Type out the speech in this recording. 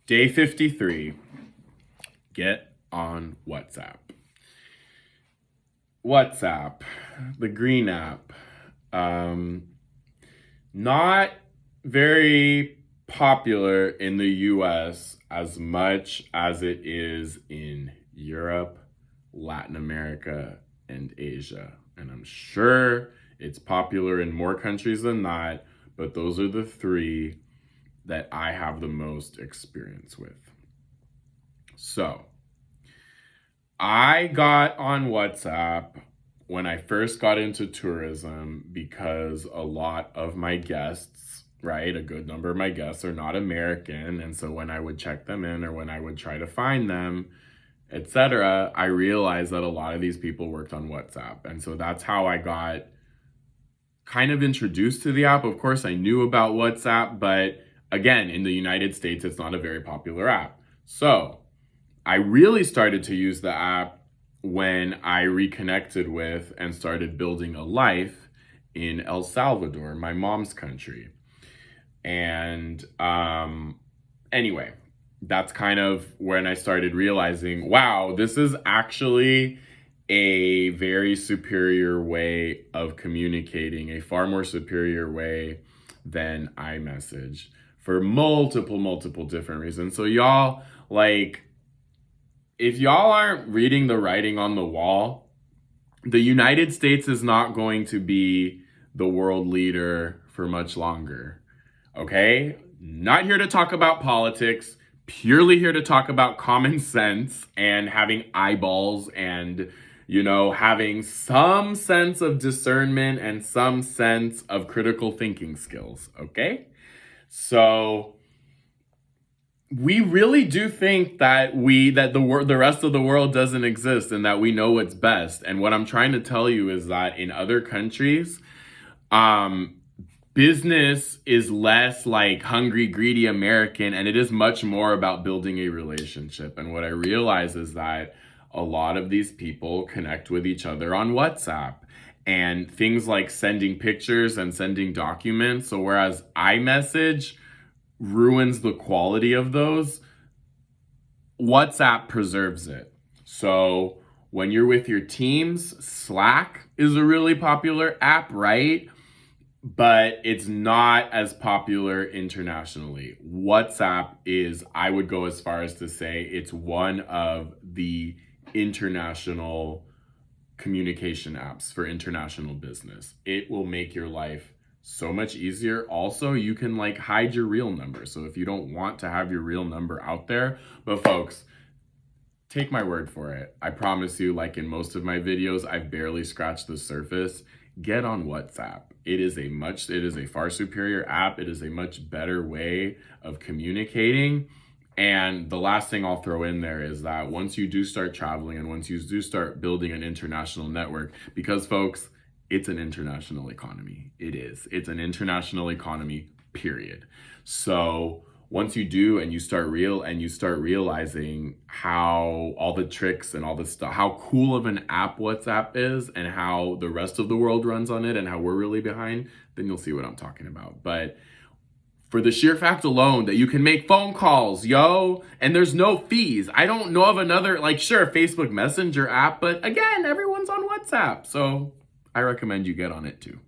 Day 53, get on WhatsApp. WhatsApp, the green app. Not very popular in the US as much as it is in Europe, Latin America, and Asia. And I'm sure it's popular in more countries than that, but those are the three that I have the most experience with. So, I got on WhatsApp when I first got into tourism because a lot of my guests, right, a good number of my guests are not American. And so when I would check them in or when I would try to find them, etc., I realized that a lot of these people worked on WhatsApp. And so that's how I got kind of introduced to the app. Of course, I knew about WhatsApp, but again, in the United States, it's not a very popular app. So I really started to use the app when I reconnected with and started building a life in El Salvador, my mom's country. And anyway, that's kind of when I started realizing, wow, this is actually a very superior way of communicating, a far more superior way than iMessage for multiple different reasons. So y'all, like, if y'all aren't reading the writing on the wall, the United States is not going to be the world leader for much longer. Okay? Not here to talk about politics, purely here to talk about common sense and having eyeballs and, having some sense of discernment and some sense of critical thinking skills. Okay? So we really do think that the rest of the world doesn't exist and that we know what's best. And what I'm trying to tell you is that in other countries, business is less like hungry, greedy American, and it is much more about building a relationship. And what I realize is that a lot of these people connect with each other on WhatsApp and things like sending pictures and sending documents. So whereas iMessage ruins the quality of those, WhatsApp preserves it. So when you're with your teams, Slack is a really popular app, right? But it's not as popular internationally. WhatsApp is, I would go as far as to say, it's one of the international communication apps for international business. It will make your life so much easier. Also, you can hide your real number. So if you don't want to have your real number out there, but folks, take my word for it. I promise you, like in most of my videos, I've barely scratched the surface. Get on WhatsApp. It is a far superior app. It is a much better way of communicating. And the last thing I'll throw in there is that once you do start traveling and once you do start building an international network, because folks, it's an international economy. It is. It's an international economy, period. So once you do and you start realizing how all the tricks and all the stuff, how cool of an app WhatsApp is and how the rest of the world runs on it and how we're really behind, then you'll see what I'm talking about. But for the sheer fact alone that you can make phone calls, and there's no fees. I don't know of another, sure, Facebook Messenger app, but again, everyone's on WhatsApp. So I recommend you get on it too.